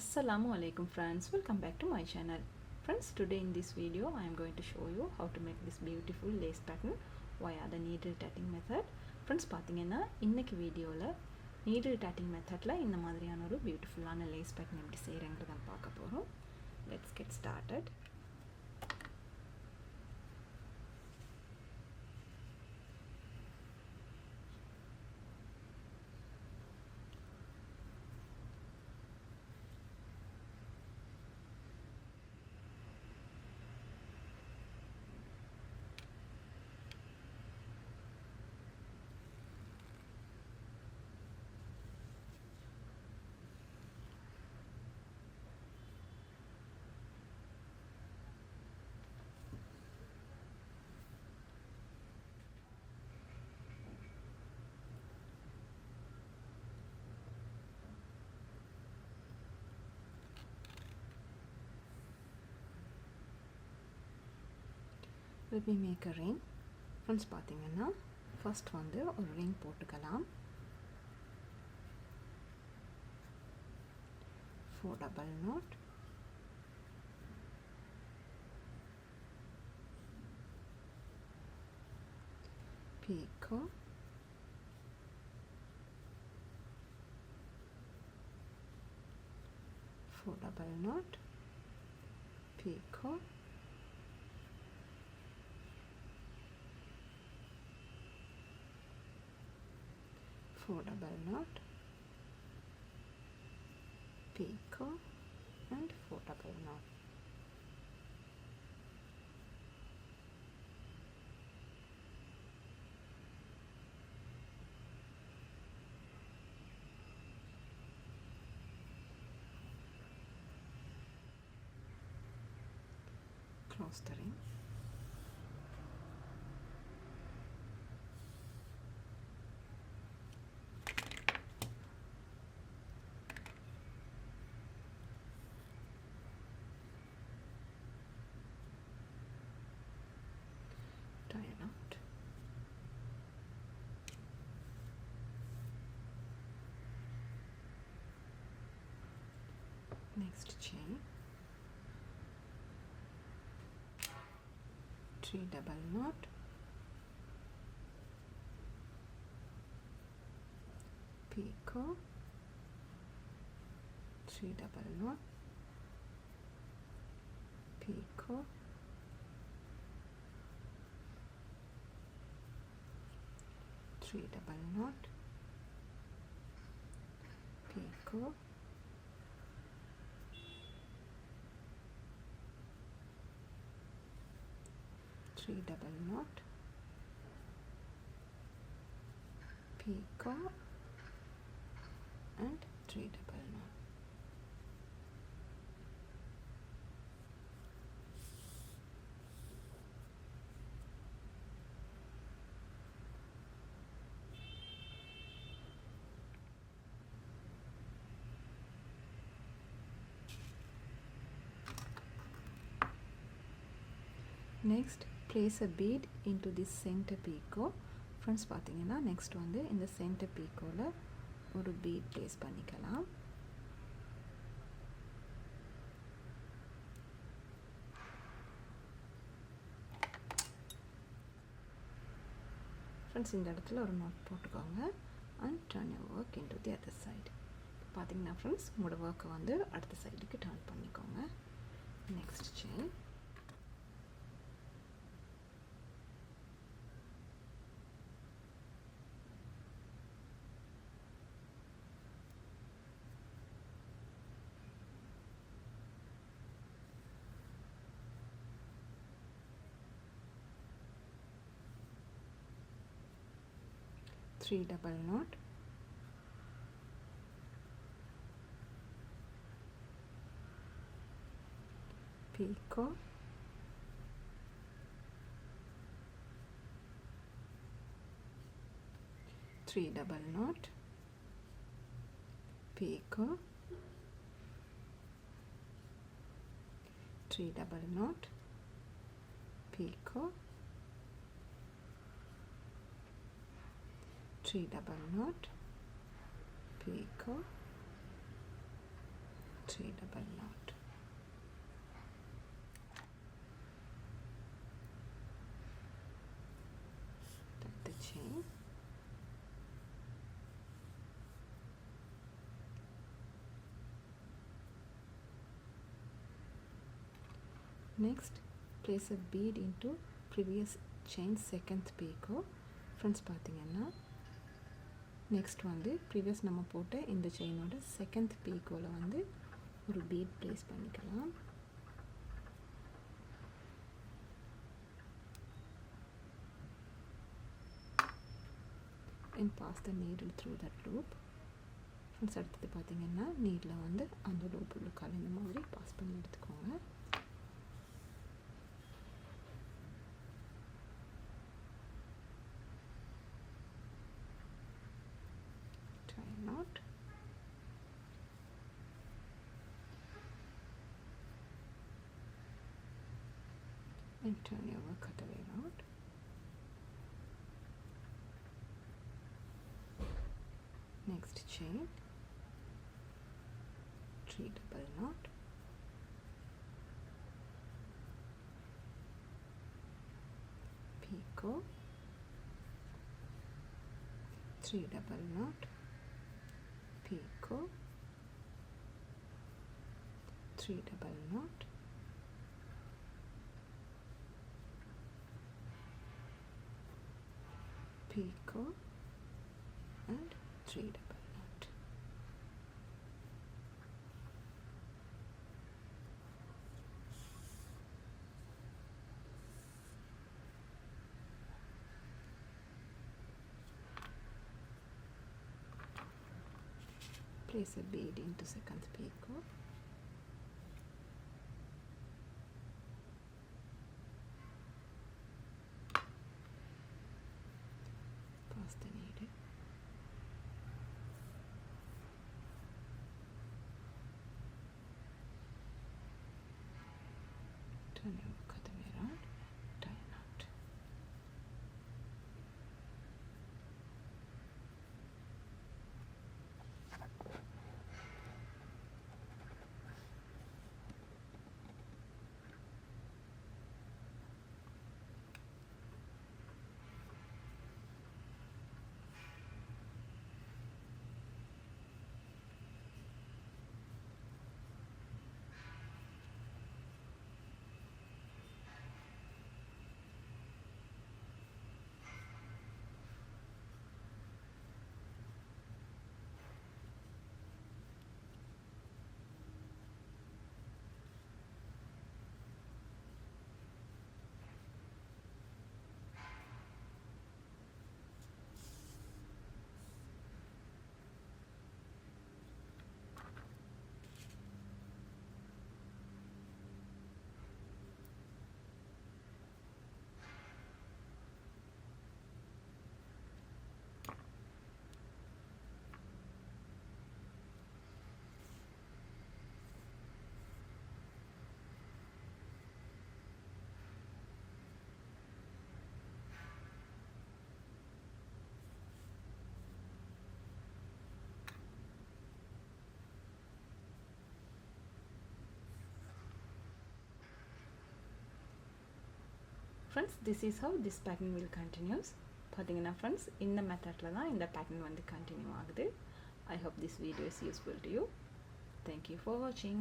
Assalamu alaikum friends, welcome back to my channel. Friends, today in this video I am going to show you how to make this beautiful lace pattern via the needle tatting method. Friends, பாத்தீங்கன்னா இன்னைக்கு வீடியோல needle tatting methodல இந்த மாதிரியான ஒரு பியூட்டிஃபுல்லான lace pattern எப்படி செய்யறங்கறத பார்க்க போறோம். Let's get started. Let me make a ring. Friends, பாத்தீங்கன்னா first வந்து ஒரு ring போட்டுக்கலாம். 4 double knot, picot, 4 double knot, picot, 4 double knot, picot and 4 double knot. Close the ring. Tie a knot. Next chain, 3 double knot, picot, 3 double knot, picot, 3 double knot, picot, 3 double knot, picot and 3 double knot. Next, place a bead into this center picot. Friends, பாத்தீங்கன்னா next வந்து இந்த center picotல ஒரு bead place பண்ணிக்கலாம். Friends, இந்த இடத்துல ஒரு knot போட்டுக்கோங்க and turn your work into the other side. பாத்தீங்கன்னா friends, உங்களோட work வந்து அடுத்த சைடுக்கு turn பண்ணிக்கோங்க. Next chain, three double knot, picot, 3 double knot, picot, 3 double knot, picot, 3 double knot, picot, 3 double knot. Tuck the chain. Next, place a bead into previous chain second picot. Friends, பார்த்தீங்கன்னா next வந்து previous நம்ம போட்ட இந்த செயினோட second பீக்கோவில் வந்து ஒரு beat place பண்ணிக்கலாம். and pass the needle through that loop. Friends, அடுத்தது பார்த்தீங்கன்னா நீடில் வந்து அந்த லூப் உள்ளுக்கால் இந்த மாதிரி பாஸ் பண்ணி எடுத்துக்கோங்க. Knot and turn your cutaway knot. Next chain, 3 double knot, picot, 3 double knot, picot, 3 double knot, picot, and 3 double knot. Place a bead into second picot. Pass the needle. Turn your cutaway around, tie a knot. Friends, this is how this pattern will continues. பார்த்தீங்கன்னா friends, இந்த மெத்தடில் தான் இந்த pattern வந்து continue ஆகுது. I hope this video is useful to you. Thank you for watching.